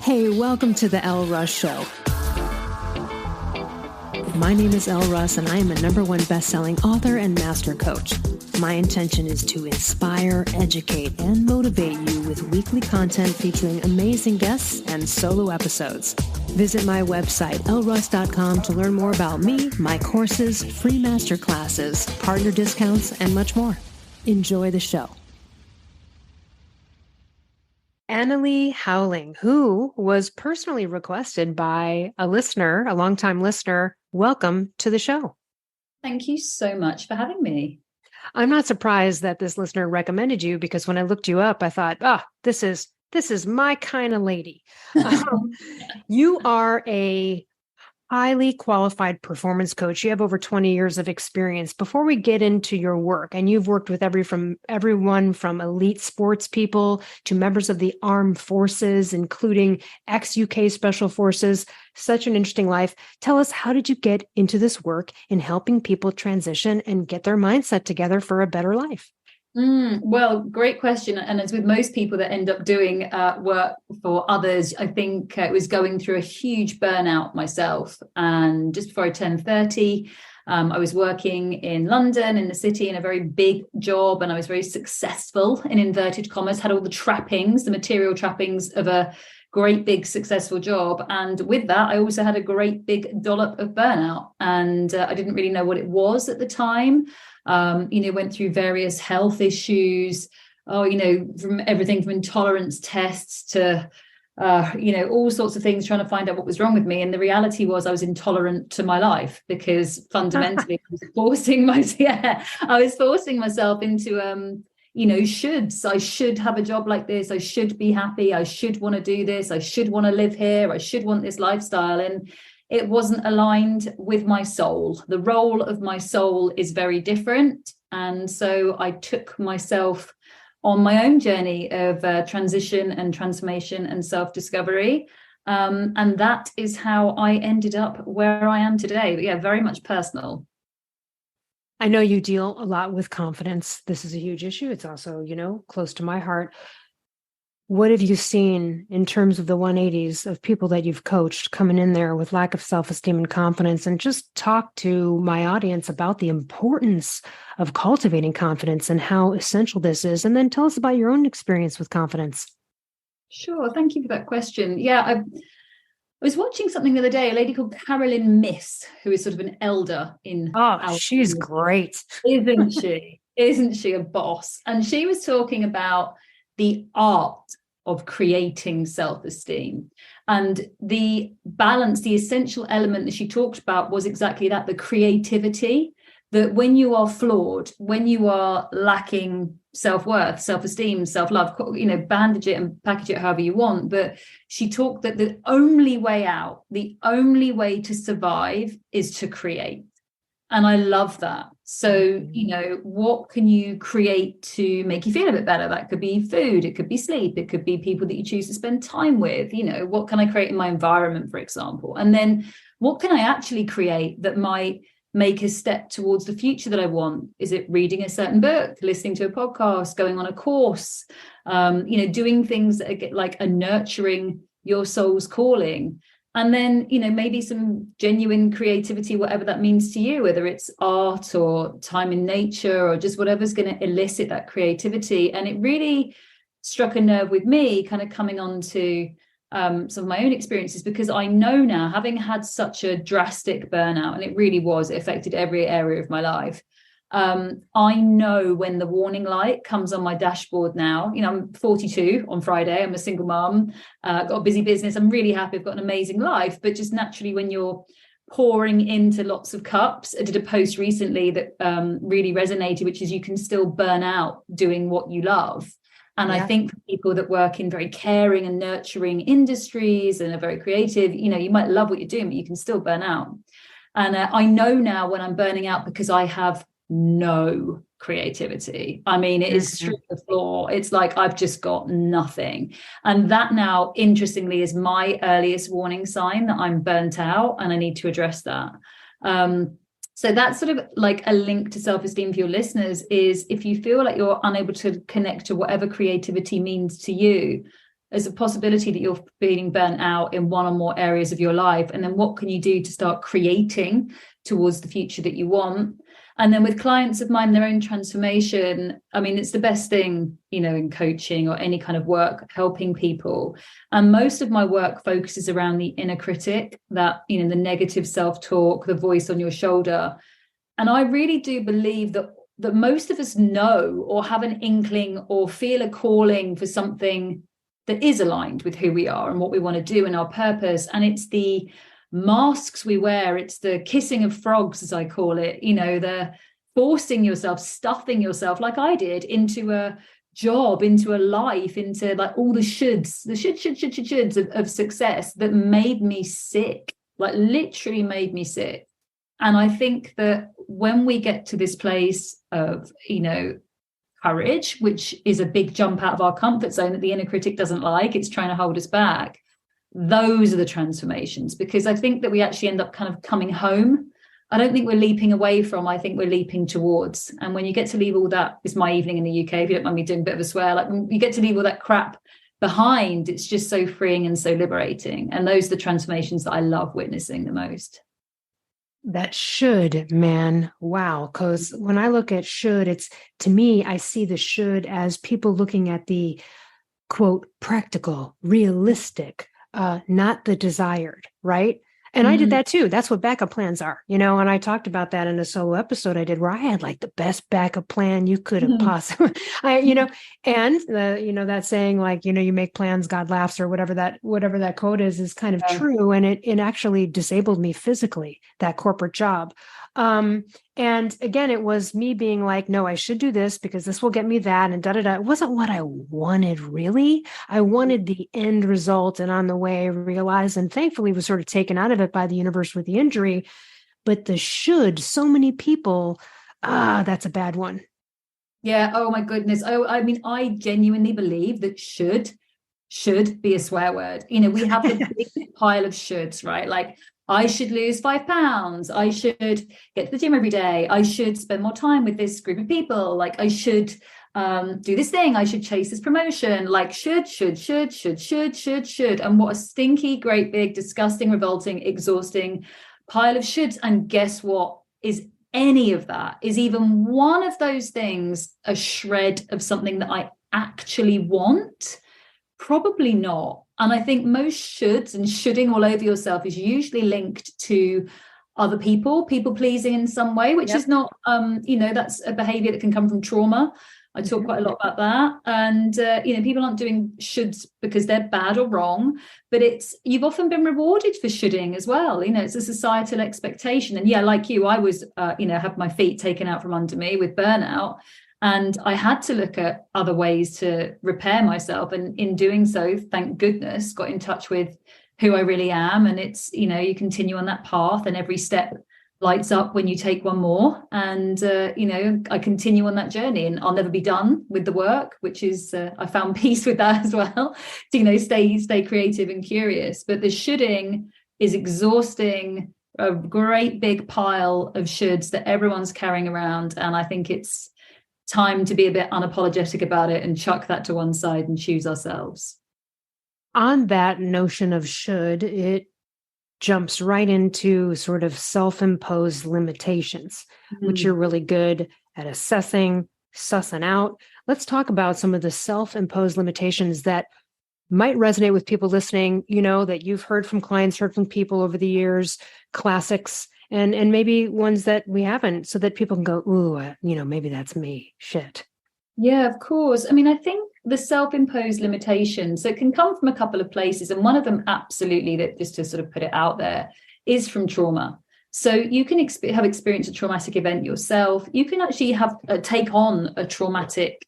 Hey, welcome to the Elle Russ Show. My name is Elle Russ, and I am a #1 best-selling author and master coach. My intention is to inspire, educate, and motivate you with weekly content featuring amazing guests and solo episodes. Visit my website, elleruss.com, to learn more about me, my courses, free masterclasses, partner discounts, and much more. Enjoy the show. Annalie Howling, who was personally requested by a listener, a longtime listener. Welcome to the show. Thank you so much for having me. I'm not surprised that this listener recommended you, because when I looked you up, I thought, this is my kind of lady. You are a highly qualified performance coach. You have over 20 years of experience. Before we get into your work, and you've worked with everyone from elite sports people to members of the armed forces, including ex-UK special forces, such an interesting life. Tell us, how did you get into this work in helping people transition and get their mindset together for a better life? Well, great question. And as with most people that end up doing work for others, I think it was going through a huge burnout myself. And just before I turned 30, I was working in London, in the city, in a very big job. And I was very successful, in inverted commas, had all the trappings, the material trappings of a great big successful job. And with that, I also had a great big dollop of burnout. And I didn't really know what it was at the time. Went through various health issues, from everything from intolerance tests to, all sorts of things, trying to find out what was wrong with me. And the reality was I was intolerant to my life, because fundamentally I was forcing myself into, shoulds. I should have a job like this. I should be happy. I should want to do this. I should want to live here. I should want this lifestyle. And it wasn't aligned with my soul. The role of my soul is very different. And so I took myself on my own journey of transition and transformation and self-discovery. And that is how I ended up where I am today. But yeah, very much personal. I know you deal a lot with confidence. This is a huge issue. It's also, close to my heart. What have you seen in terms of the 180s of people that you've coached coming in there with lack of self-esteem and confidence? And just talk to my audience about the importance of cultivating confidence and how essential this is. And then tell us about your own experience with confidence. Sure. Thank you for that question. Yeah, I was watching something the other day, a lady called Carolyn Miss, who is sort of an elder in. Oh, she's great. Isn't she? Isn't she a boss? And she was talking about the art of creating self-esteem, and the balance, the essential element that she talked about was exactly that, the creativity, that when you are flawed, when you are lacking self-worth, self-esteem, self-love, bandage it and package it however you want. But she talked that the only way out, the only way to survive is to create. And I love that. So, what can you create to make you feel a bit better? That could be food, it could be sleep, it could be people that you choose to spend time with. What can I create in my environment, for example? And then what can I actually create that might make a step towards the future that I want? Is it reading a certain book, listening to a podcast, going on a course, doing things that are nurturing your soul's calling? And then, maybe some genuine creativity, whatever that means to you, whether it's art or time in nature or just whatever's going to elicit that creativity. And it really struck a nerve with me, kind of coming on to some of my own experiences, because I know now, having had such a drastic burnout, and it really was, it affected every area of my life. I know when the warning light comes on my dashboard now. I'm 42 on Friday. I'm a single mom, got a busy business. I'm really happy. I've got an amazing life. But just naturally, when you're pouring into lots of cups, I did a post recently that really resonated, which is you can still burn out doing what you love. And yeah. I think for people that work in very caring and nurturing industries and are very creative, you might love what you're doing, but you can still burn out. And I know now when I'm burning out because I have no creativity. I mean, it is stripped the floor. It's like I've just got nothing. And that now, interestingly, is my earliest warning sign that I'm burnt out and I need to address that. So that's sort of like a link to self-esteem for your listeners, is if you feel like you're unable to connect to whatever creativity means to you, there's a possibility that you're feeling burnt out in one or more areas of your life. And then what can you do to start creating towards the future that you want? And then with clients of mine, their own transformation, I mean, it's the best thing, you know, in coaching or any kind of work, helping people. And most of my work focuses around the inner critic, that, you know, the negative self-talk, the voice on your shoulder. And I really do believe that most of us know or have an inkling or feel a calling for something that is aligned with who we are and what we want to do and our purpose. And it's the masks we wear, it's the kissing of frogs, as I call it, you know, the forcing yourself, stuffing yourself like I did into a job, into a life, into like all the shoulds of success that made me sick, like literally made me sick. And I think that when we get to this place of, you know, courage, which is a big jump out of our comfort zone that the inner critic doesn't like, it's trying to hold us back. Those are the transformations, because I think that we actually end up kind of coming home. I don't think we're leaping away from, I think we're leaping towards. And when you get to leave all that, it's my evening in the UK, if you don't mind me doing a bit of a swear, like when you get to leave all that crap behind, it's just so freeing and so liberating. And those are the transformations that I love witnessing the most. That should, man. Wow. Because when I look at should, it's, to me, I see the should as people looking at the quote, practical, realistic, not the desired, right? And I did that too. That's what backup plans are, you know, and I talked about that in a solo episode I did where I had like the best backup plan you could have possibly, you know, and you know, that saying like, you know, you make plans, God laughs, or whatever that quote is kind of true. And it actually disabled me physically, that corporate job. And again, it was me being like, no, I should do this because this will get me that, and It wasn't what I wanted, really. I wanted the end result. And on the way, I realized, and thankfully was sort of taken out of it by the universe with the injury. But the should, so many people, that's a bad one. Yeah. Oh my goodness. Oh, I mean, I genuinely believe that should be a swear word. You know, we have the big pile of shoulds, right? Like, I should lose 5 pounds. I should get to the gym every day. I should spend more time with this group of people. Like, I should do this thing. I should chase this promotion. Like, should. And what a stinky, great, big, disgusting, revolting, exhausting pile of shoulds. And guess what? Is any of that, is even one of those things a shred of something that I actually want? Probably not. And I think most shoulds and shoulding all over yourself is usually linked to other people pleasing in some way, which is not, you know, that's a behavior that can come from trauma. I talk quite a lot about that. And, you know, people aren't doing shoulds because they're bad or wrong, but you've often been rewarded for shoulding as well. You know, it's a societal expectation. And yeah, like you, I was, you know, have my feet taken out from under me with burnout. And I had to look at other ways to repair myself. And in doing so, thank goodness, got in touch with who I really am. And it's, you know, you continue on that path and every step lights up when you take one more. And, you know, I continue on that journey, and I'll never be done with the work, which is, I found peace with that as well, to, you know, stay creative and curious. But the shoulding is exhausting, a great big pile of shoulds that everyone's carrying around. And I think it's time to be a bit unapologetic about it and chuck that to one side and choose ourselves. On that notion of should, it jumps right into sort of self-imposed limitations, which you're really good at assessing, sussing out. Let's talk about some of the self-imposed limitations that might resonate with people listening, you know, that you've heard from clients, heard from people over the years, classics, and maybe ones that we haven't, so that people can go, ooh, you know, maybe that's me. Shit. Yeah, of course. I mean, I think the self-imposed limitations, so it can come from a couple of places. And one of them, absolutely, that just to sort of put it out there, is from trauma. So you can have experienced a traumatic event yourself. You can actually have take on a traumatic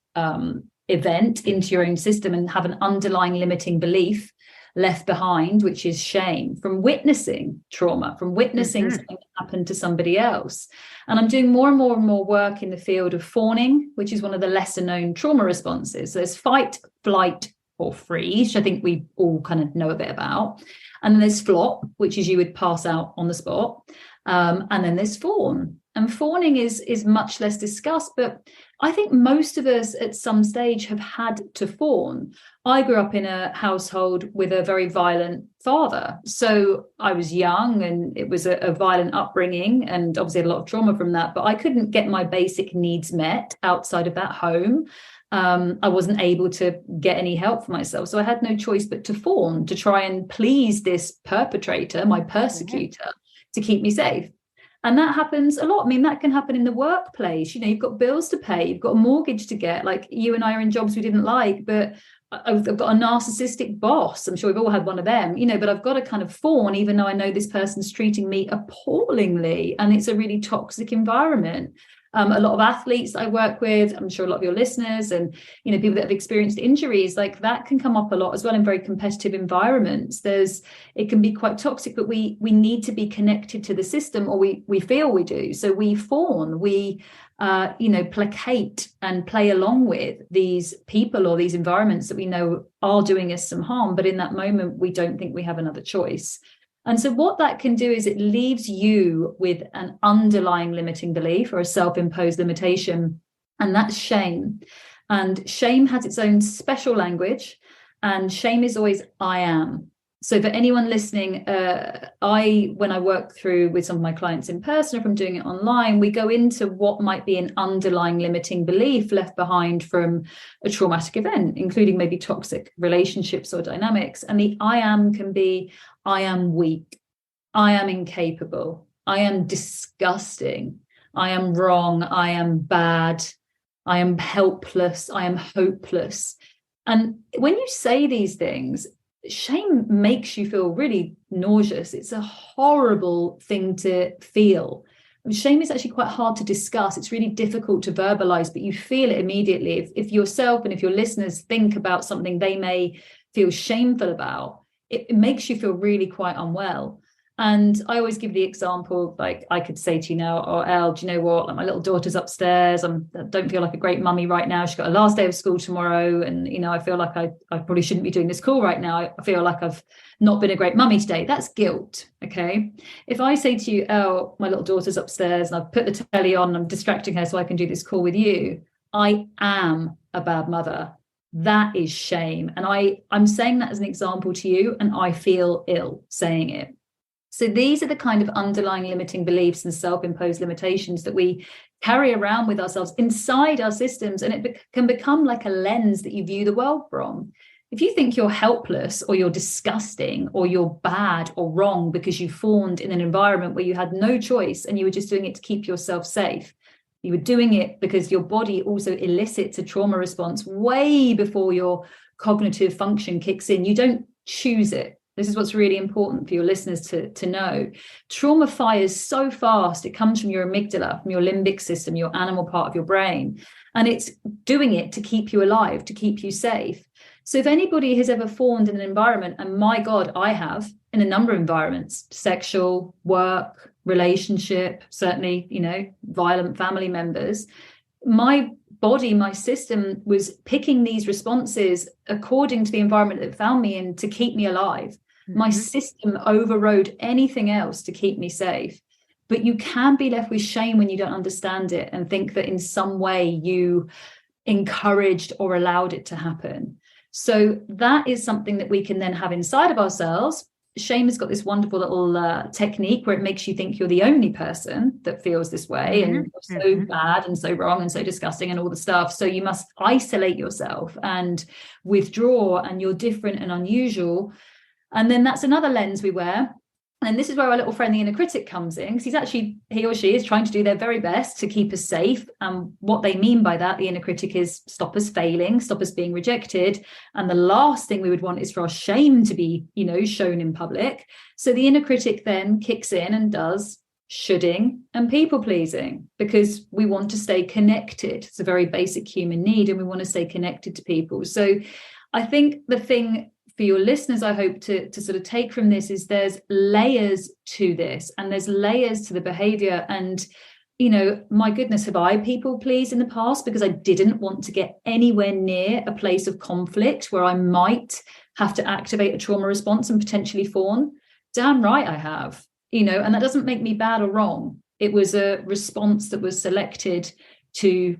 event into your own system and have an underlying limiting belief left behind, which is shame, from witnessing trauma, from witnessing something that happened to somebody else. And I'm doing more and more work in the field of fawning, which is one of the lesser known trauma responses. So there's fight, flight, or freeze, which I think we all kind of know a bit about. And then there's flop, which is you would pass out on the spot. And then there's fawn. And fawning is much less discussed, but I think most of us at some stage have had to fawn. I grew up in a household with a very violent father. So I was young and it was a violent upbringing, and obviously had a lot of trauma from that, but I couldn't get my basic needs met outside of that home. I wasn't able to get any help for myself. So I had no choice but to fawn, to try and please this perpetrator, my persecutor, to keep me safe. And that happens a lot. I mean, that can happen in the workplace. You know, you've got bills to pay, you've got a mortgage to get. Like, you and I are in jobs we didn't like, but I've got a narcissistic boss. I'm sure we've all had one of them, you know, but I've got to kind of fawn, even though I know this person's treating me appallingly. And it's a really toxic environment. A lot of athletes I work with, I'm sure a lot of your listeners and, you know, people that have experienced injuries, like that can come up a lot as well in very competitive environments. It can be quite toxic, but we need to be connected to the system, or we feel we do. So we fawn, we, placate and play along with these people or these environments that we know are doing us some harm. But in that moment, we don't think we have another choice. And so what that can do is it leaves you with an underlying limiting belief or a self-imposed limitation, and that's shame. And shame has its own special language, and shame is always I am. So for anyone listening, when I work through with some of my clients in person, if I'm doing it online, we go into what might be an underlying limiting belief left behind from a traumatic event, including maybe toxic relationships or dynamics. And the I am can be, I am weak, I am incapable, I am disgusting, I am wrong, I am bad, I am helpless, I am hopeless. And when you say these things, shame makes you feel really nauseous. It's a horrible thing to feel. Shame is actually quite hard to discuss. It's really difficult to verbalize, but you feel it immediately. If yourself and if your listeners think about something they may feel shameful about, it makes you feel really quite unwell. And I always give the example, like I could say to you now, oh, Elle, do you know what? Like, my little daughter's upstairs. I don't feel like a great mummy right now. She's got her last day of school tomorrow. And, you know, I feel like I probably shouldn't be doing this call right now. I feel like I've not been a great mummy today. That's guilt. Okay. If I say to you, Elle, my little daughter's upstairs and I've put the telly on and I'm distracting her so I can do this call with you, I am a bad mother. That is shame. And I'm saying that as an example to you, and I feel ill saying it. So these are the kind of underlying limiting beliefs and self-imposed limitations that we carry around with ourselves inside our systems, and it can become like a lens that you view the world from. If you think you're helpless or you're disgusting or you're bad or wrong because you fawned in an environment where you had no choice and you were just doing it to keep yourself safe, you were doing it because your body also elicits a trauma response way before your cognitive function kicks in. You don't choose it. This is what's really important for your listeners to know. Trauma fires so fast. It comes from your amygdala, from your limbic system, your animal part of your brain. And it's doing it to keep you alive, to keep you safe. So if anybody has ever fawned in an environment, and my God, I have in a number of environments, sexual, work, relationship, certainly, you know, violent family members, my body, my system was picking these responses according to the environment that it found me in to keep me alive. My system overrode anything else to keep me safe. But you can be left with shame when you don't understand it and think that in some way you encouraged or allowed it to happen. So that is something that we can then have inside of ourselves. Shame has got this wonderful little technique where it makes you think you're the only person that feels this way, and you're so bad and so wrong and so disgusting and all the stuff. So you must isolate yourself and withdraw, and you're different and unusual. And then that's another lens we wear. And this is where our little friend, the inner critic, comes in, because he or she is trying to do their very best to keep us safe. And what they mean by that, the inner critic, is stop us failing, stop us being rejected. And the last thing we would want is for our shame to be, you know, shown in public. So the inner critic then kicks in and does shoulding and people pleasing, because we want to stay connected. It's a very basic human need, and we want to stay connected to people. So I think the thing for your listeners, I hope to sort of take from this is there's layers to this, and there's layers to the behavior. And, you know, my goodness, have I people pleased in the past because I didn't want to get anywhere near a place of conflict where I might have to activate a trauma response and potentially fawn? Damn right I have, you know, and that doesn't make me bad or wrong. It was a response that was selected to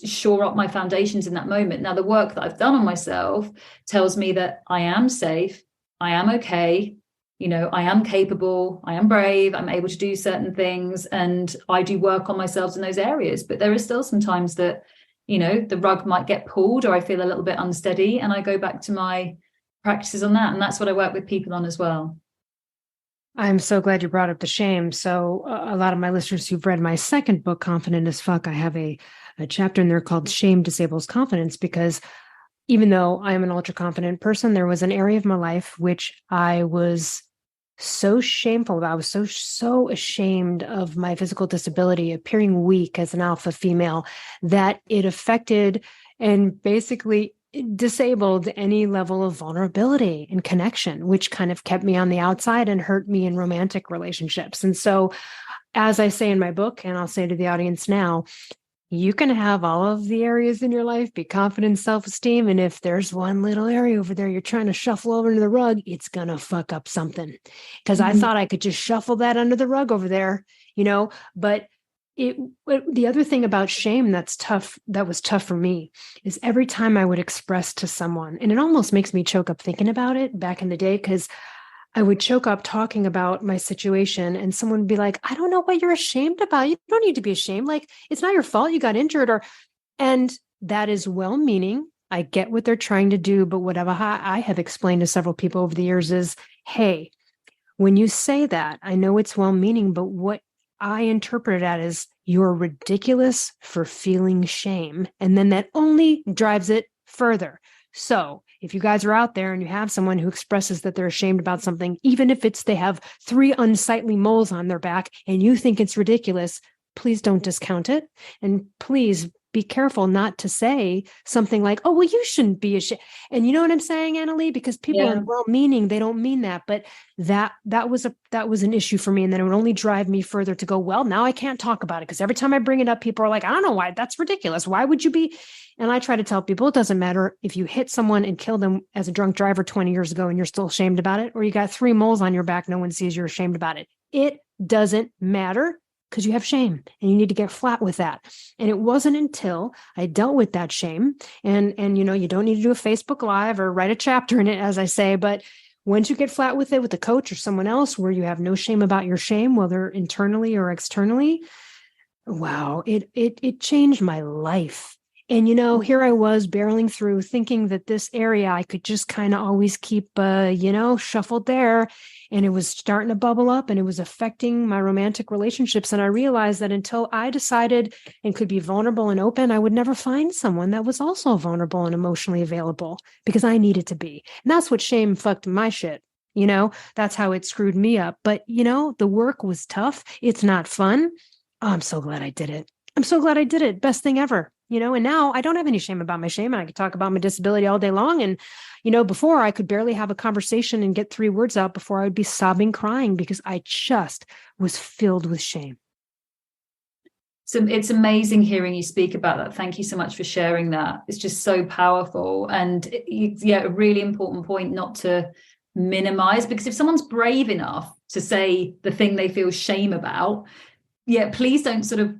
shore up my foundations in that moment. Now, the work that I've done on myself tells me that I am safe, I am okay, I am capable, I am brave, I'm able to do certain things, and I do work on myself in those areas. But there is still sometimes that, the rug might get pulled, or I feel a little bit unsteady, and I go back to my practices on that. And that's what I work with people on as well. I'm so glad you brought up the shame. So a lot of my listeners who've read my second book, Confident as Fuck, I have a chapter in there called Shame Disables Confidence, because even though I am an ultra confident person, there was an area of my life which I was so shameful about. I was so ashamed of my physical disability, appearing weak as an alpha female, that it affected and basically disabled any level of vulnerability and connection, which kind of kept me on the outside and hurt me in romantic relationships. And so, as I say in my book, and I'll say to the audience now, you can have all of the areas in your life, be confident, self-esteem. And if there's one little area over there you're trying to shuffle over under the rug, it's going to fuck up something. Because I thought I could just shuffle that under the rug over there, but the other thing about shame that was tough for me, is every time I would express to someone, and it almost makes me choke up thinking about it back in the day, because I would choke up talking about my situation, and someone would be like, I don't know what you're ashamed about. You don't need to be ashamed. Like, it's not your fault you got injured, and that is well-meaning. I get what they're trying to do, but whatever I have explained to several people over the years is, hey, when you say that, I know it's well-meaning, but what I interpret it as, you're ridiculous for feeling shame. And then that only drives it further. So if you guys are out there and you have someone who expresses that they're ashamed about something, even if they have 3 unsightly moles on their back and you think it's ridiculous, please don't discount it. And please be careful not to say something like, oh, well, you shouldn't be ashamed. And you know what I'm saying, Annalie? Because people are well-meaning, they don't mean that. But that was an issue for me. And then it would only drive me further to go, well, now I can't talk about it. Because every time I bring it up, people are like, I don't know why, that's ridiculous. Why would you be? And I try to tell people, it doesn't matter if you hit someone and kill them as a drunk driver 20 years ago and you're still ashamed about it, or you got 3 moles on your back, no one sees you're ashamed about it. It doesn't matter, because you have shame and you need to get flat with that. And it wasn't until I dealt with that shame, and you don't need to do a Facebook Live or write a chapter in it, as I say, but once you get flat with it with a coach or someone else where you have no shame about your shame, whether internally or externally, wow, it changed my life. And, here I was barreling through thinking that this area I could just kind of always keep, shuffled there. And it was starting to bubble up and it was affecting my romantic relationships. And I realized that until I decided and could be vulnerable and open, I would never find someone that was also vulnerable and emotionally available, because I needed to be. And that's what shame fucked my shit. That's how it screwed me up. But, the work was tough. It's not fun. Oh, I'm so glad I did it. Best thing ever. And now I don't have any shame about my shame, and I could talk about my disability all day long. And, before I could barely have a conversation and get 3 words out before I would be sobbing, crying, because I just was filled with shame. So it's amazing hearing you speak about that. Thank you so much for sharing that. It's just so powerful. And a really important point not to minimize, because if someone's brave enough to say the thing they feel shame about, please don't sort of,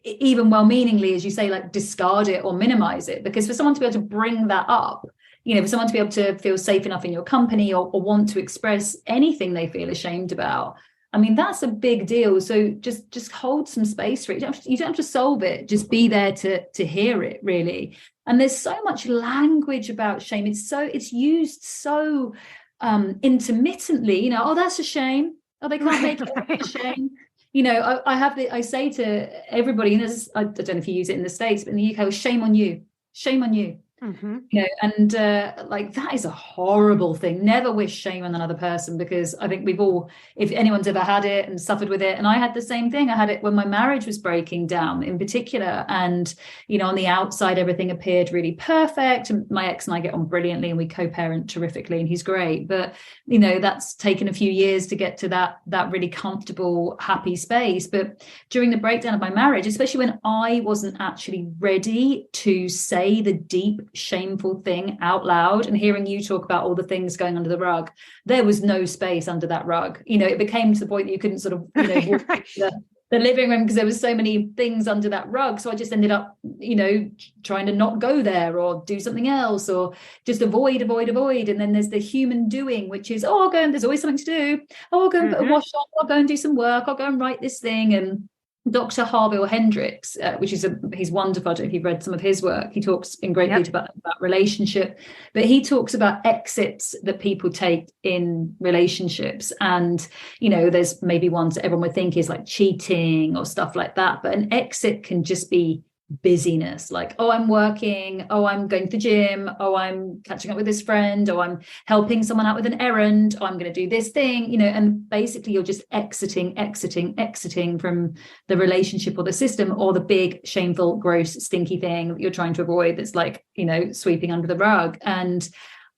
even well-meaningly, as you say, like discard it or minimize it. Because for someone to be able to bring that up, for someone to be able to feel safe enough in your company or want to express anything they feel ashamed about, I mean, that's a big deal. So just hold some space for it. You don't have to solve it. Just be there to hear it, really. And there's so much language about shame. It's used so intermittently. Oh, that's a shame. Oh, they can't make it a shame. I say to everybody, and I don't know if you use it in the States, but in the UK, shame on you. Mm-hmm. And like, that is a horrible thing. Never wish shame on another person, because I think we've all, if anyone's ever had it and suffered with it, and I had the same thing. I had it when my marriage was breaking down in particular, and on the outside everything appeared really perfect, and my ex and I get on brilliantly and we co-parent terrifically and he's great, but that's taken a few years to get to that really comfortable, happy space. But during the breakdown of my marriage, especially when I wasn't actually ready to say the deep shameful thing out loud, and hearing you talk about all the things going under the rug, there was no space under that rug. It became to the point that you couldn't sort of walk the living room because there was so many things under that rug. So I just ended up, trying to not go there or do something else or just avoid. And then there's the human doing, which is, I'll go and there's always something to do. I'll go and put a wash on. I'll go and do some work. I'll go and write this thing. And Dr. Harville Hendricks, which is he's wonderful. I don't know if you've read some of his work. He talks in great detail about relationship, but he talks about exits that people take in relationships. And, there's maybe ones that everyone would think is like cheating or stuff like that. But an exit can just be busyness, like, I'm working, I'm going to the gym, I'm catching up with this friend, I'm helping someone out with an errand, I'm going to do this thing, and basically you're just exiting from the relationship or the system or the big shameful, gross, stinky thing that you're trying to avoid that's like, sweeping under the rug. And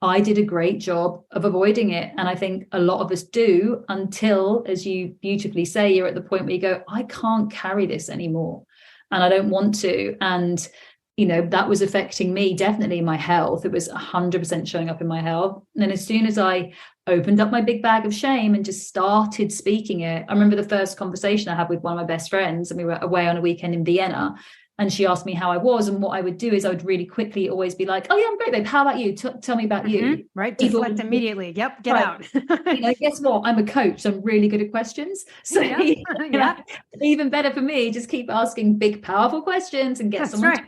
I did a great job of avoiding it. And I think a lot of us do until, as you beautifully say, you're at the point where you go, I can't carry this anymore. And I don't want to. And, that was affecting me, definitely my health. It was 100% showing up in my health. And as soon as I opened up my big bag of shame and just started speaking it, I remember the first conversation I had with one of my best friends, and we were away on a weekend in Vienna. And she asked me how I was. And what I would do is I would really quickly always be like, oh, yeah, I'm great, babe. How about you? Tell me about you. Right. Deflect immediately. Yep. Get out. Guess what? I'm a coach. So I'm really good at questions. So even better for me, just keep asking big, powerful questions and get someone.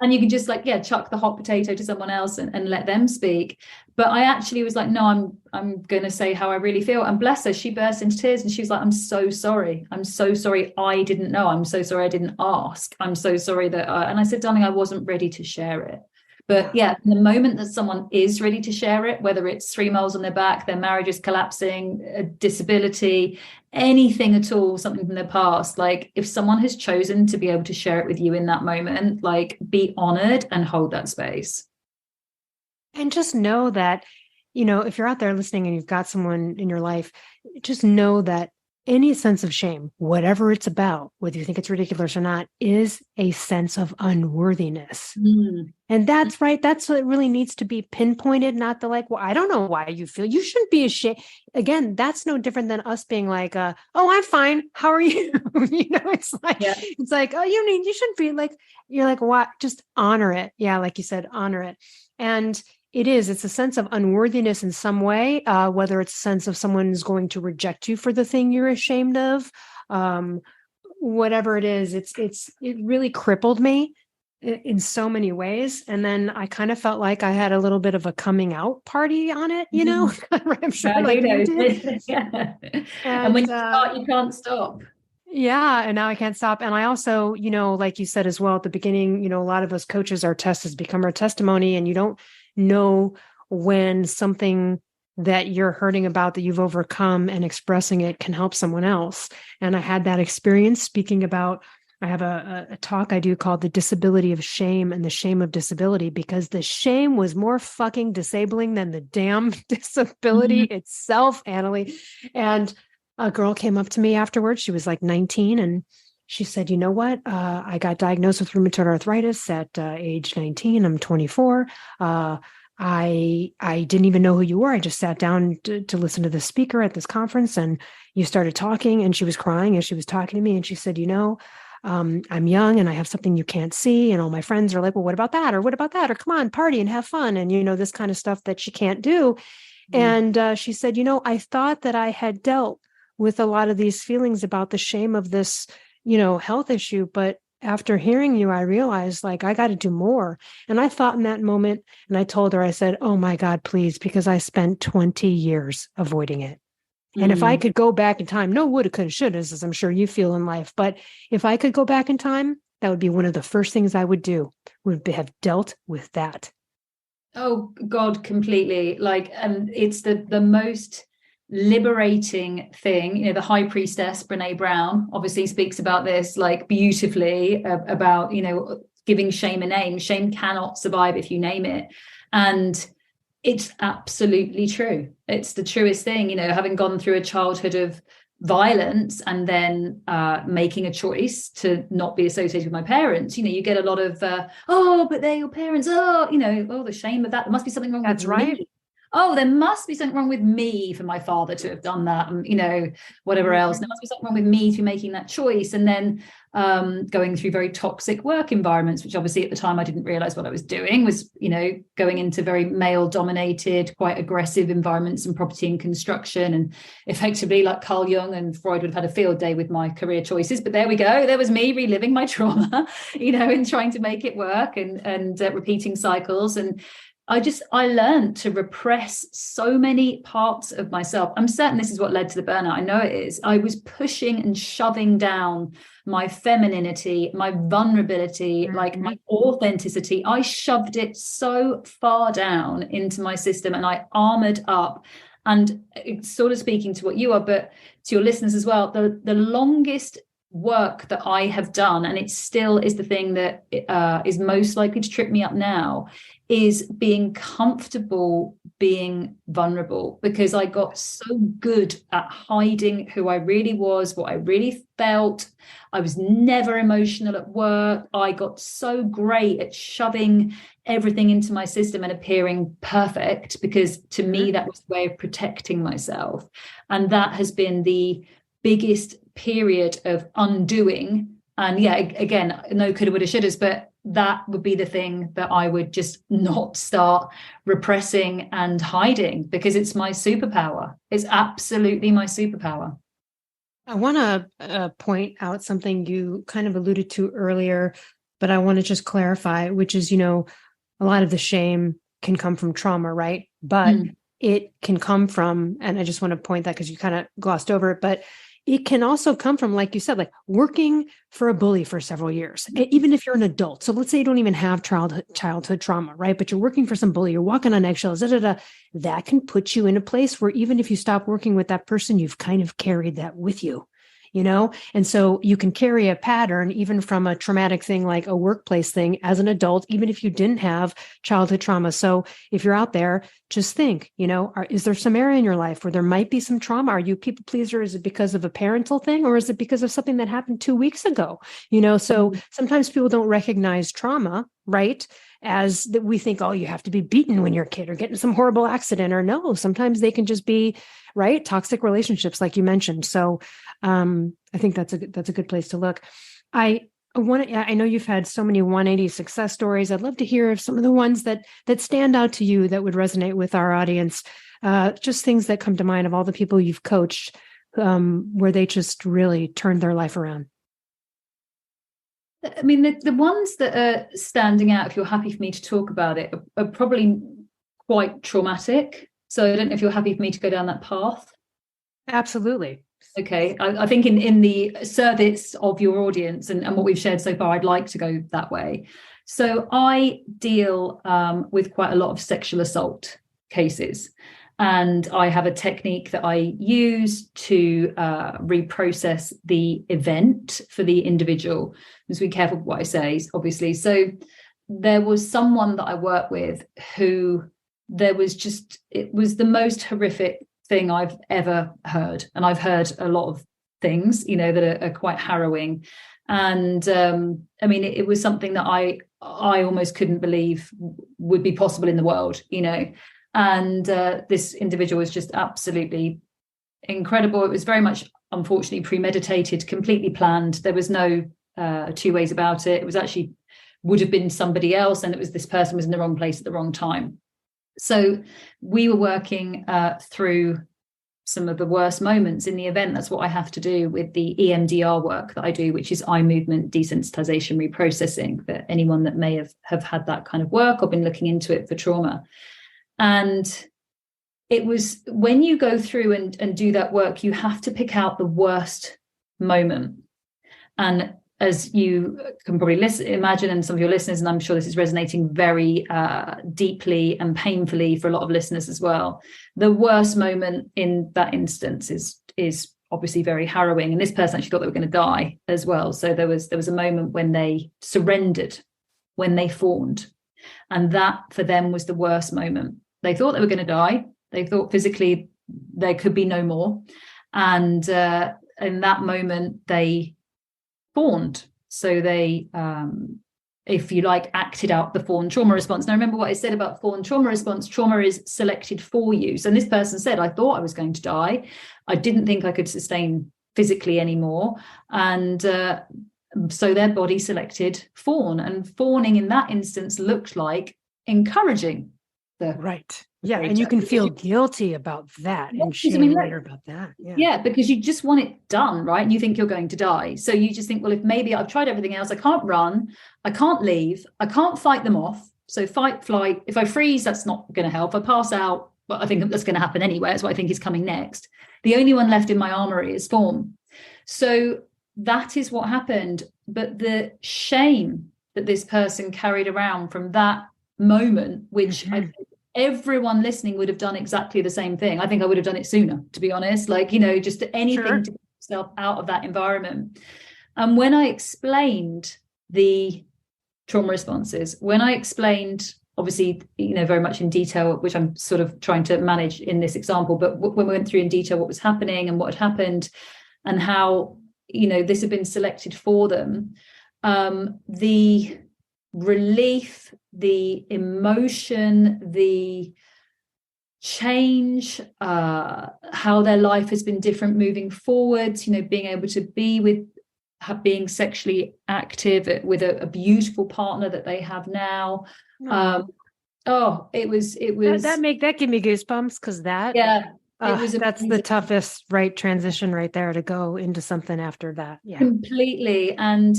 And you can just chuck the hot potato to someone else and let them speak. But I actually was like, no, I'm going to say how I really feel. And bless her, she burst into tears and she was like, I'm so sorry. I'm so sorry. I didn't know. I'm so sorry. I didn't ask. I'm so sorry that, and I said, darling, I wasn't ready to share it. But the moment that someone is ready to share it, whether it's 3 miles on their back, their marriage is collapsing, a disability, anything at all, something from their past, like if someone has chosen to be able to share it with you in that moment, like be honored and hold that space. And just know that, if you're out there listening and you've got someone in your life, just know that any sense of shame, whatever it's about, whether you think it's ridiculous or not, is a sense of unworthiness. And that's right. That's what really needs to be pinpointed, not the I don't know why you feel you shouldn't be ashamed. Again, that's no different than us being like, oh, I'm fine. How are you? It's like, oh, you shouldn't be like, you're like, what? Just honor it. Yeah. Like you said, honor it. And it's a sense of unworthiness in some way, whether it's a sense of someone's going to reject you for the thing you're ashamed of, whatever it is, it really crippled me in so many ways. And then I kind of felt like I had a little bit of a coming out party on it, I'm sure you did. And when you start, you can't stop. Yeah. And now I can't stop. And I also, like you said as well at the beginning, a lot of us coaches, our test has become our testimony, and you don't know when something that you're hurting about that you've overcome and expressing it can help someone else. And I had that experience speaking about, I have a talk I do called The Disability of Shame and the Shame of Disability, because the shame was more fucking disabling than the damn disability itself, Annalie. And a girl came up to me afterwards. She was like 19, and she said, you know what? I got diagnosed with rheumatoid arthritis at age 19. I'm 24. I didn't even know who you were. I just sat down to listen to the speaker at this conference, and you started talking, and she was crying as she was talking to me. And she said, I'm young and I have something you can't see. And all my friends are like, well, what about that? Or what about that? Or come on, party and have fun. And, this kind of stuff that she can't do. And she said, I thought that I had dealt with a lot of these feelings about the shame of this, health issue. But after hearing you, I realized I got to do more. And I thought in that moment, and I told her, I said, oh my God, please, because I spent 20 years avoiding it. And if I could go back in time, no woulda, coulda, shoulda, as I'm sure you feel in life, but if I could go back in time, that would be one of the first things I would do, would have dealt with that. Oh God, completely. And it's the most liberating thing. The high priestess Brene Brown obviously speaks about this beautifully, about giving shame a name. Shame cannot survive if you name it. And it's absolutely true. It's the truest thing, having gone through a childhood of violence and then making a choice to not be associated with my parents. You get a lot of but they're your parents. The shame of that. There must be something wrong. That's with right. me. oh, there must be something wrong with me for my father to have done that, and, you know, whatever else. There must be something wrong with me to be making that choice. And then going through very toxic work environments, which obviously at the time I didn't realize what I was doing, was, you know, going into very male dominated, quite aggressive environments in property and construction, and effectively, like Carl Jung and Freud would have had a field day with my career choices. But there we go, there was me reliving my trauma, you know, and trying to make it work, and repeating cycles. And I learned to repress so many parts of myself. I'm certain this is what led to the burnout. I know it is. I was pushing and shoving down my femininity, my vulnerability, like my authenticity. I shoved it so far down into my system, and I armored up. And it's sort of speaking to what you are, but to your listeners as well, the longest work that I have done, and it still is the thing that is most likely to trip me up now, is being comfortable being vulnerable, because I got so good at hiding who I really was, what I really felt. I was never emotional at work. I got so great at shoving everything into my system and appearing perfect, because to me that was the way of protecting myself. And that has been the biggest period of undoing. And yeah, again, no coulda, woulda, shouldas, but that would be the thing that I would just not start repressing and hiding, because it's my superpower. It's absolutely my superpower. I want to point out something you kind of alluded to earlier, but I want to just clarify, which is, you know, a lot of the shame can come from trauma, right? But it can come from, and I just want to point that because you kind of glossed over it, but it can also come from, like you said, like working for a bully for several years, even if you're an adult. So let's say you don't even have childhood trauma, right? But you're working for some bully, you're walking on eggshells, that can put you in a place where even if you stop working with that person, you've kind of carried that with you, you know? And so you can carry a pattern even from a traumatic thing like a workplace thing as an adult, even if you didn't have childhood trauma. So if you're out there, just think, you know, is there some area in your life where there might be some trauma? Are you a people pleaser? Is it because of a parental thing, or is it because of something that happened 2 weeks ago? You know, so sometimes people don't recognize trauma, right? As that we think, oh, you have to be beaten when you're a kid or get in some horrible accident, or no, sometimes they can just be, right, toxic relationships, like you mentioned. So I think that's a good place to look. I know you've had so many 180 success stories. I'd love to hear some of the ones that stand out to you that would resonate with our audience. Just things that come to mind of all the people you've coached, where they just really turned their life around. I mean, the ones that are standing out, if you're happy for me to talk about it, are probably quite traumatic. So I don't know if you're happy for me to go down that path. Absolutely. Okay. I think in the service of your audience and what we've shared so far, I'd like to go that way. So I deal with quite a lot of sexual assault cases. And I have a technique that I use to reprocess the event for the individual. Just be careful what I say, obviously. So there was someone that I work with who it was the most horrific thing I've ever heard. And I've heard a lot of things, you know, that are quite harrowing. And I mean, it was something that I almost couldn't believe would be possible in the world, you know. And this individual was just absolutely incredible. It was very much, unfortunately, premeditated, completely planned. There was no two ways about it. It was actually would have been somebody else, and it was this person was in the wrong place at the wrong time. So we were working through some of the worst moments in the event. That's what I have to do with the EMDR work that I do, which is eye movement desensitization reprocessing, for anyone that may have had that kind of work or been looking into it for trauma. And it was when you go through and do that work, you have to pick out the worst moment. And as you can probably imagine, and some of your listeners, and I'm sure this is resonating very deeply and painfully for a lot of listeners as well, the worst moment in that instance is obviously very harrowing. And this person actually thought they were going to die as well. So there was a moment when they surrendered, when they fawned. And that for them was the worst moment. They thought they were going to die. They thought physically there could be no more. And in that moment, they fawned. So they if you like, acted out the fawn trauma response. Now, remember what I said about fawn trauma response. Trauma is selected for you. So this person said, I thought I was going to die. I didn't think I could sustain physically anymore. And so their body selected fawn. And fawning in that instance looked like encouraging the right. Yeah. And you can feel guilty about that and shame later about that. Yeah, because you just want it done, right? And you think you're going to die. So you just think, well, if maybe I've tried everything else, I can't run, I can't leave, I can't fight them off. So fight, flight. If I freeze, that's not going to help. If I pass out, well, I think that's going to happen anyway. That's what I think is coming next. The only one left in my armory is fawn. So that is what happened. But the shame that this person carried around from that moment, which I think everyone listening would have done exactly the same thing. I think I would have done it sooner, to be honest, like, just anything to get yourself out of that environment. And when I explained the trauma responses, when I explained, obviously, very much in detail, which I'm sort of trying to manage in this example, but when we went through in detail what was happening and what had happened and how, this had been selected for them, the relief, the emotion, the change, how their life has been different moving forwards, being able to be with, being sexually active with a beautiful partner that they have now. It was that gave me goosebumps, because that that's the toughest transition right there, to go into something after that. Yeah, completely. And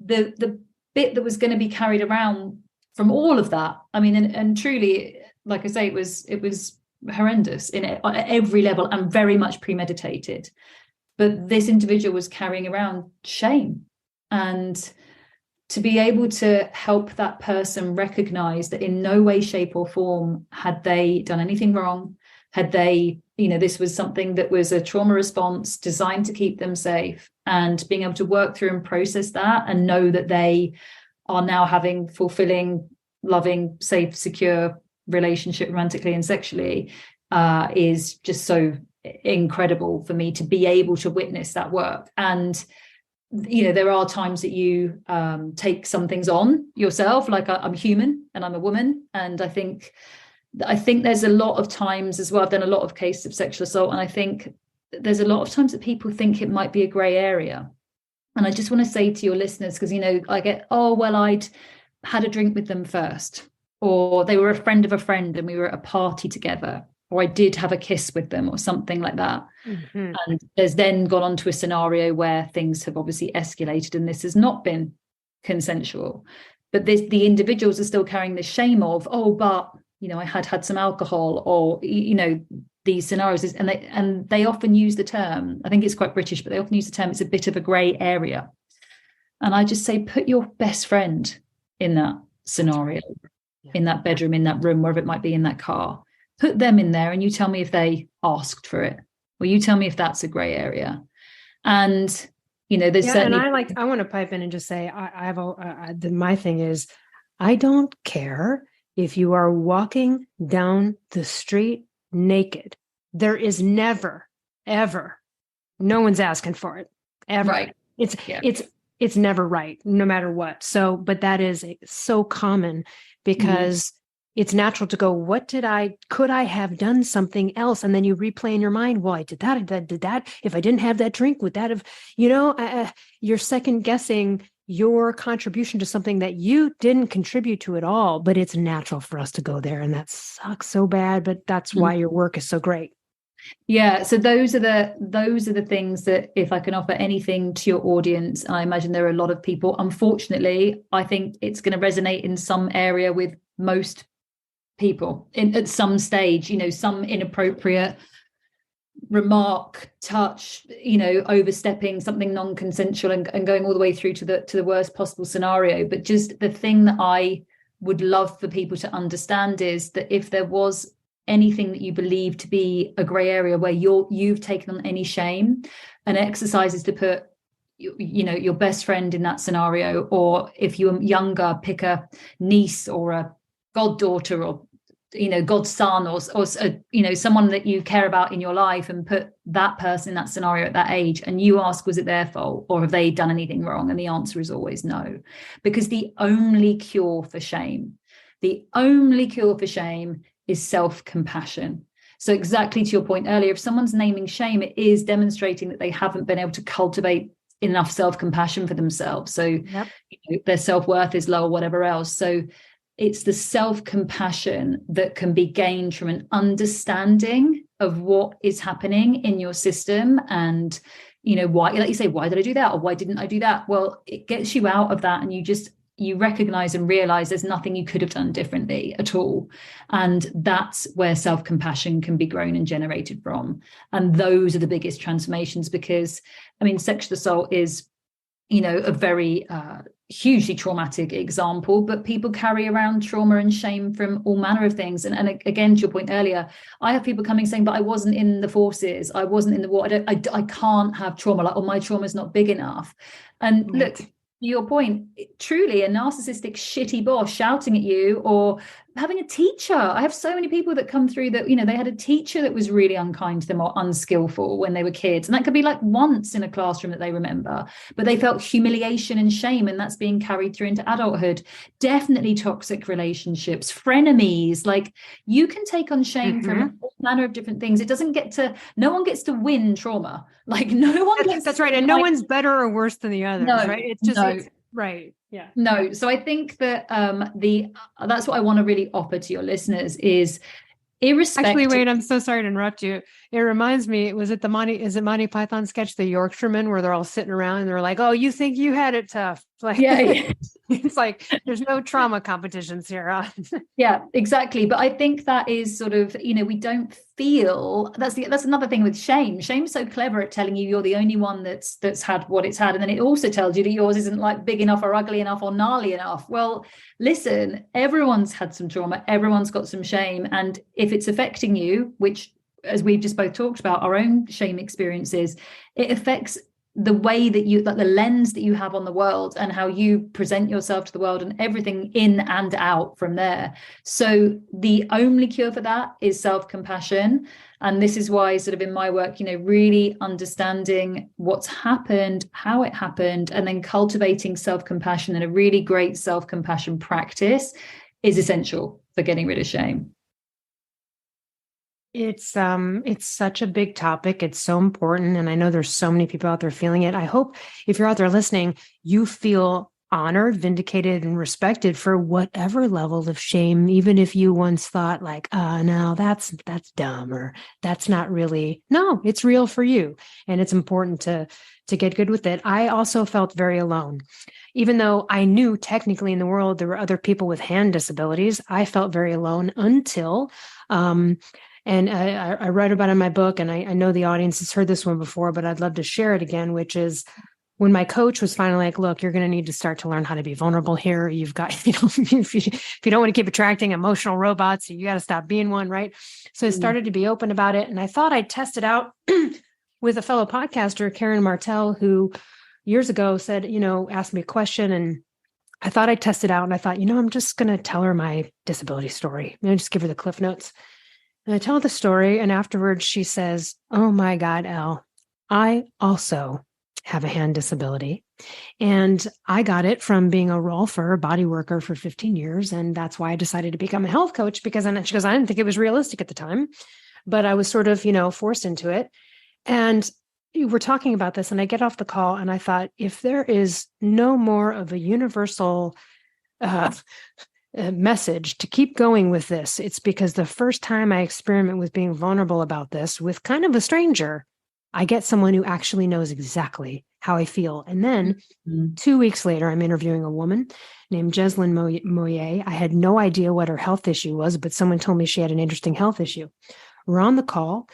the bit that was going to be carried around from all of that, I mean, and truly, like I say, it was horrendous at every level and very much premeditated. But this individual was carrying around shame, and to be able to help that person recognize that in no way, shape or form had they done anything wrong, had they, this was something that was a trauma response designed to keep them safe, and being able to work through and process that and know that they are now having fulfilling, loving, safe, secure relationship romantically and sexually is just so incredible for me to be able to witness that work. And there are times that you take some things on yourself, like I'm human and I'm a woman, and I think there's a lot of times as well, I've done a lot of cases of sexual assault, and I think there's a lot of times that people think it might be a grey area. And I just want to say to your listeners, because I get, I'd had a drink with them first, or they were a friend of a friend and we were at a party together, or I did have a kiss with them or something like that. Mm-hmm. And there's then gone on to a scenario where things have obviously escalated and this has not been consensual. But the individuals are still carrying the shame of, but, I had some alcohol, or, these scenarios. And they often use the term, I think it's quite British, but they often use the term, it's a bit of a grey area. And I just say, put your best friend in that scenario, in that bedroom, in that room, wherever it might be, in that car. Put them in there and you tell me if they asked for it, or you tell me if that's a grey area. And, there's certainly... And I want to pipe in and just say, my thing is, I don't care if you are walking down the street naked. There is never, ever, no one's asking for it, ever. Right. It's never right, no matter what. So, but that is so common, because it's natural to go, could I have done something else? And then you replay in your mind, well, I did that. If I didn't have that drink, would that have, you're second guessing your contribution to something that you didn't contribute to at all. But it's natural for us to go there, and that sucks so bad, but that's why your work is so great. Yeah, so those are the things that, if I can offer anything to your audience, I imagine there are a lot of people, unfortunately, I think it's going to resonate in some area with most people at some stage, some inappropriate remark, touch, overstepping, something non-consensual, and going all the way through to the worst possible scenario. But just the thing that I would love for people to understand is that if there was anything that you believe to be a grey area where you've taken on any shame, an exercise is to put your best friend in that scenario, or if you're younger, pick a niece or a goddaughter or God's son or someone that you care about in your life, and put that person in that scenario at that age, and you ask, was it their fault, or have they done anything wrong? And the answer is always no, because the only cure for shame is self-compassion. So exactly to your point earlier, if someone's naming shame, it is demonstrating that they haven't been able to cultivate enough self-compassion for themselves. So their self-worth is low or whatever else. So it's the self-compassion that can be gained from an understanding of what is happening in your system, and why, like you say, why did I do that, or why didn't I do that? Well, it gets you out of that, and you recognize and realize there's nothing you could have done differently at all. And that's where self-compassion can be grown and generated from. And those are the biggest transformations, because sexual assault is a very hugely traumatic example, but people carry around trauma and shame from all manner of things. And again, to your point earlier, I have people coming saying, but I wasn't in the forces, I wasn't in the war, I can't have trauma, like, or my trauma is not big enough. And look, to your point, truly a narcissistic shitty boss shouting at you, or having a teacher. I have so many people that come through that, they had a teacher that was really unkind to them or unskillful when they were kids. And that could be like once in a classroom that they remember, but they felt humiliation and shame, and that's being carried through into adulthood. Definitely toxic relationships, frenemies. Like, you can take on shame from all manner of different things. No one gets to win trauma. Like, no one that's right. And no one's better or worse than the others, right? It's just right. Yeah. No. So I think that that's what I want to really offer to your listeners is, irrespective. Actually, wait, I'm so sorry to interrupt you. It reminds me, is it Monty Python sketch, The Yorkshiremen, where they're all sitting around and they're like, oh, you think you had it tough? Like, it's like, there's no trauma competitions here. Huh? Yeah, exactly. But I think that is sort of, we don't feel, that's another thing with shame. Shame's so clever at telling you you're the only one that's had what it's had. And then it also tells you that yours isn't like big enough or ugly enough or gnarly enough. Well, listen, everyone's had some trauma. Everyone's got some shame. And if it's affecting you, which, as we've just both talked about, our own shame experiences, it affects the way that you, like the lens that you have on the world and how you present yourself to the world, and everything in and out from there. So the only cure for that is self-compassion. And this is why, sort of in my work, really understanding what's happened, how it happened, and then cultivating self-compassion and a really great self-compassion practice is essential for getting rid of shame. It's such a big topic. It's so important. And I know there's so many people out there feeling it. I hope if you're out there listening, you feel honored, vindicated, and respected for whatever level of shame, even if you once thought like, no, that's dumb, or that's not really, no, it's real for you. And it's important to get good with it. I also felt very alone. Even though I knew technically in the world there were other people with hand disabilities, I felt very alone until, and I write about it in my book, and I know the audience has heard this one before, but I'd love to share it again, which is when my coach was finally like, look, you're going to need to start to learn how to be vulnerable here. You've got, if you don't want to keep attracting emotional robots, you got to stop being one, right? So I started to be open about it. And I thought I'd test it out with a fellow podcaster, Karen Martell, who years ago said, asked me a question, and I thought I'd test it out. And I thought, I'm just going to tell her my disability story. Just give her the Cliff Notes. And I tell the story, and afterwards she says, oh my God, Elle, I also have a hand disability. And I got it from being a rolfer, body worker for 15 years. And that's why I decided to become a health coach, because she goes, I didn't think it was realistic at the time, but I was sort of, forced into it. And we're talking about this, and I get off the call, and I thought, if there is no more of a universal message to keep going with this, it's because the first time I experiment with being vulnerable about this with kind of a stranger, I get someone who actually knows exactly how I feel. And then 2 weeks later, I'm interviewing a woman named Jeslyn Moyer. I had no idea what her health issue was, but someone told me she had an interesting health issue. We're on the call.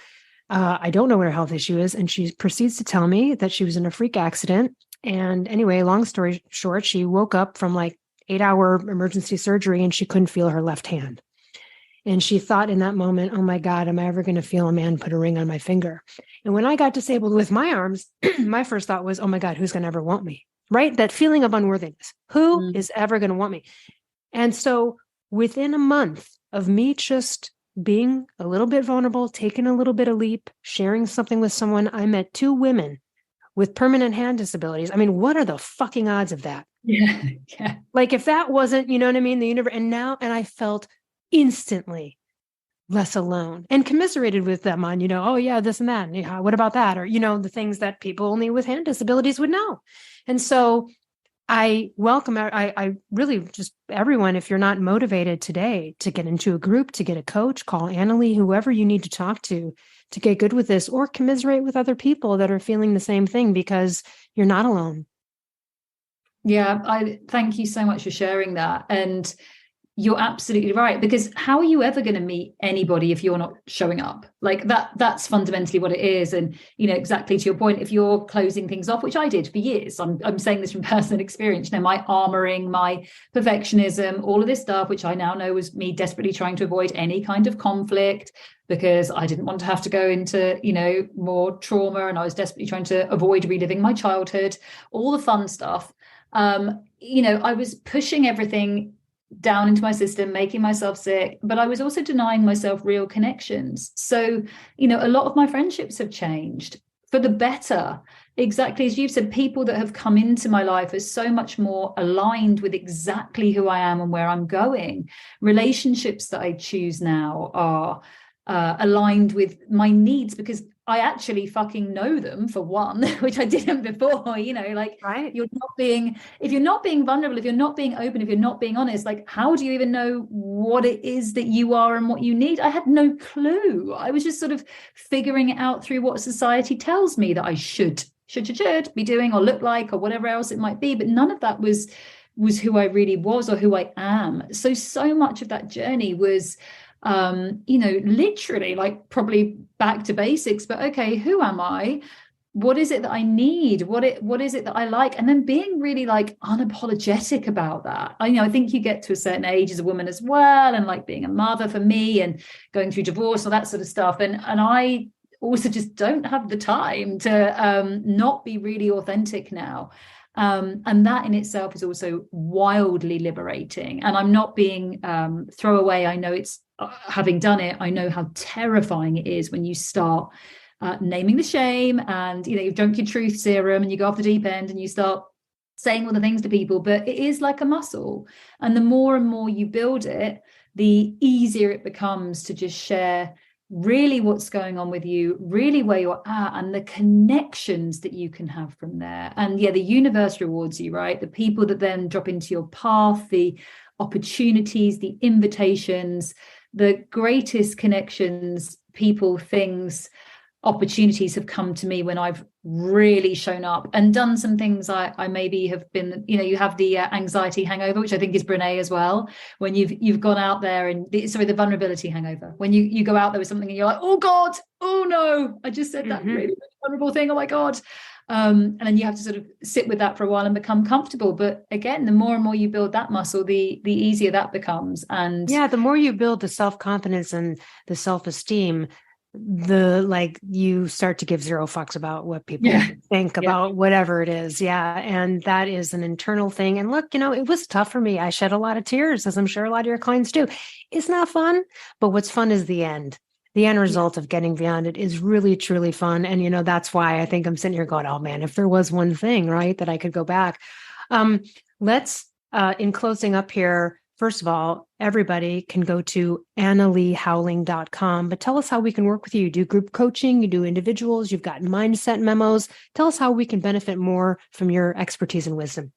I don't know what her health issue is. And she proceeds to tell me that she was in a freak accident. And anyway, long story short, she woke up from like 8-hour emergency surgery, and she couldn't feel her left hand. And she thought in that moment, oh my God, am I ever going to feel a man put a ring on my finger? And when I got disabled with my arms, my first thought was, oh my God, who's going to ever want me? Right? That feeling of unworthiness. Who is ever going to want me? And so within a month, of me just being a little bit vulnerable, taking a little bit of leap, sharing something with someone. I met 2 women with permanent hand disabilities. I mean, what are the fucking odds of that? Yeah. Yeah. Like if that wasn't, you know what I mean? The universe. And I felt instantly less alone and commiserated with them on, oh yeah, this and that. And yeah, what about that? Or, the things that people only with hand disabilities would know. And so I welcome, I really just everyone, if you're not motivated today to get into a group, to get a coach, call Annalie, whoever you need to talk to get good with this, or commiserate with other people that are feeling the same thing, because you're not alone. Yeah, I thank you so much for sharing that. And you're absolutely right, because how are you ever going to meet anybody if you're not showing up? Like that's fundamentally what it is. And exactly to your point, if you're closing things off, which I did for years, I'm saying this from personal experience, my armoring, my perfectionism, all of this stuff, which I now know was me desperately trying to avoid any kind of conflict, because I didn't want to have to go into more trauma, and I was desperately trying to avoid reliving my childhood, all the fun stuff. I was pushing everything down into my system, making myself sick, but I was also denying myself real connections. So, a lot of my friendships have changed for the better. Exactly as you've said, people that have come into my life are so much more aligned with exactly who I am and where I'm going. Relationships that I choose now are aligned with my needs, because I actually fucking know them, for one, which I didn't before. Right. If you're not being vulnerable, if you're not being open, if you're not being honest, like, how do you even know what it is that you are and what you need? I had no clue. I was just sort of figuring it out through what society tells me that I should be doing, or look like, or whatever else it might be. But none of that was who I really was, or who I am. So much of that journey was literally like probably back to basics, but okay, who am I? What is it that I need? What is it that I like? And then being really like unapologetic about that. I think you get to a certain age as a woman as well, and like being a mother for me, and going through divorce, all that sort of stuff. And I also just don't have the time to not be really authentic now. And that in itself is also wildly liberating. And I'm not being throwaway. I know it's having done it, I know how terrifying it is when you start naming the shame, and you've drunk your truth serum and you go off the deep end and you start saying all the things to people. But it is like a muscle, and the more and more you build it, the easier it becomes to just share really what's going on with you, really where you're at, and the connections that you can have from there. And the universe rewards you, right? The people that then drop into your path, the opportunities, the invitations, the greatest connections, people, things, opportunities have come to me when I've really shown up and done some things I maybe have been, you have the anxiety hangover, which I think is Brene as well, when you've gone out there, and the vulnerability hangover, when you go out there with something and you're like, oh God, oh no, I just said that really vulnerable thing, oh my God. And then you have to sort of sit with that for a while and become comfortable. But again, the more and more you build that muscle, the easier that becomes. And the more you build the self-confidence and the self-esteem, you start to give zero fucks about what people think about whatever it is. And that is an internal thing. And look, it was tough for me. I shed a lot of tears, as I'm sure a lot of your clients do. It's not fun, but what's fun is the end. The end result of getting beyond it is really, truly fun. And, that's why I think I'm sitting here going, oh man, if there was one thing, right, that I could go back. Let's, in closing up here, first of all, everybody can go to AnnalieHowling.com, but tell us how we can work with you. You do group coaching, you do individuals, you've got mindset memos. Tell us how we can benefit more from your expertise and wisdom.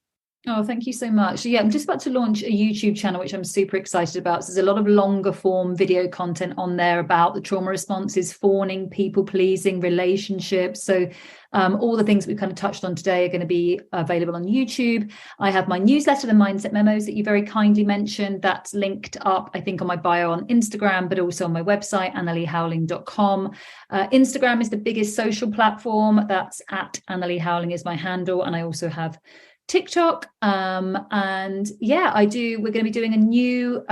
Oh, thank you so much. So, I'm just about to launch a YouTube channel, which I'm super excited about. So there's a lot of longer form video content on there about the trauma responses, fawning, people pleasing, relationships. So all the things we've kind of touched on today are going to be available on YouTube. I have my newsletter, the Mindset Memos, that you very kindly mentioned. That's linked up, I think, on my bio on Instagram, but also on my website, AnnalieHowling.com. Instagram is the biggest social platform. That's at Annalie Howling is my handle. And I also have TikTok. We're going to be doing a new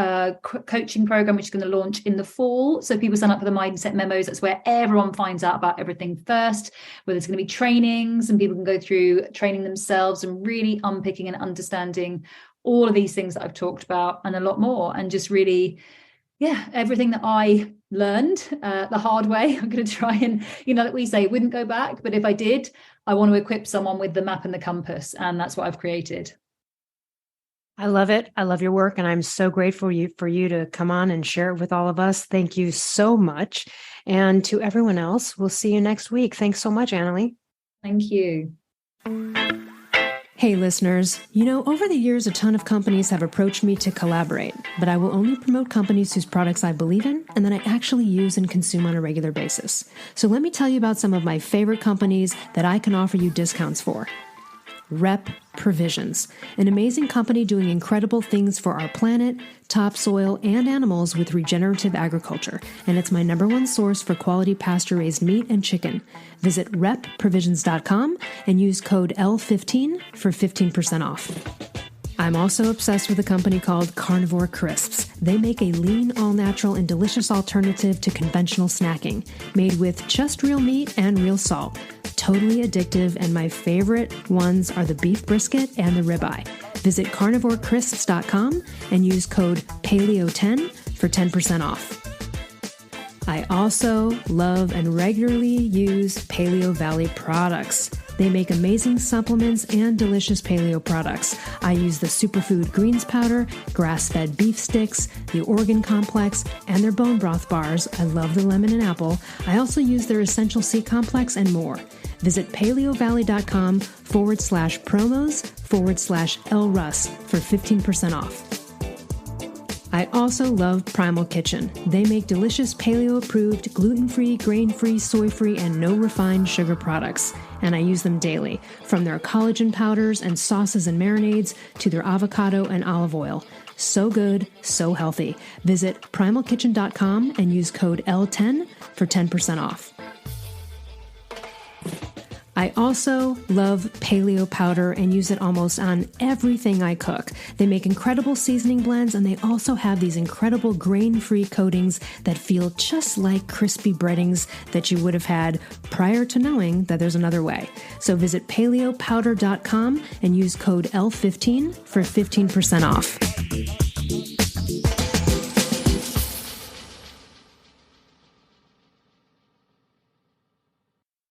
coaching program, which is going to launch in the fall. So people sign up for the Mindset Memos. That's where everyone finds out about everything first, where there's going to be trainings and people can go through training themselves and really unpicking and understanding all of these things that I've talked about and a lot more, and just really everything that I learned the hard way, I'm going to try and, like we say, wouldn't go back. But if I did, I want to equip someone with the map and the compass. And that's what I've created. I love it. I love your work. And I'm so grateful for you to come on and share it with all of us. Thank you so much. And to everyone else, we'll see you next week. Thanks so much, Annalie. Thank you. Hey, listeners, over the years, a ton of companies have approached me to collaborate, but I will only promote companies whose products I believe in and that I actually use and consume on a regular basis. So let me tell you about some of my favorite companies that I can offer you discounts for. Rep Provisions, an amazing company doing incredible things for our planet, topsoil, and animals with regenerative agriculture. And it's my #1 source for quality pasture-raised meat and chicken. Visit repprovisions.com and use code L15 for 15% off. I'm also obsessed with a company called Carnivore Crisps. They make a lean, all-natural, and delicious alternative to conventional snacking, made with just real meat and real salt. Totally addictive, and my favorite ones are the beef brisket and the ribeye. Visit carnivorecrisps.com and use code PALEO10 for 10% off. I also love and regularly use Paleo Valley products. They make amazing supplements and delicious paleo products. I use the superfood greens powder, grass-fed beef sticks, the organ complex, and their bone broth bars. I love the lemon and apple. I also use their essential C complex and more. Visit paleovalley.com/promos/Elle Russ for 15% off. I also love Primal Kitchen. They make delicious paleo-approved, gluten-free, grain-free, soy-free, and no refined sugar products. And I use them daily, from their collagen powders and sauces and marinades to their avocado and olive oil. So good, so healthy. Visit primalkitchen.com and use code L10 for 10% off. I also love paleo powder and use it almost on everything I cook. They make incredible seasoning blends, and they also have these incredible grain-free coatings that feel just like crispy breadings that you would have had prior to knowing that there's another way. So visit paleopowder.com and use code L15 for 15% off.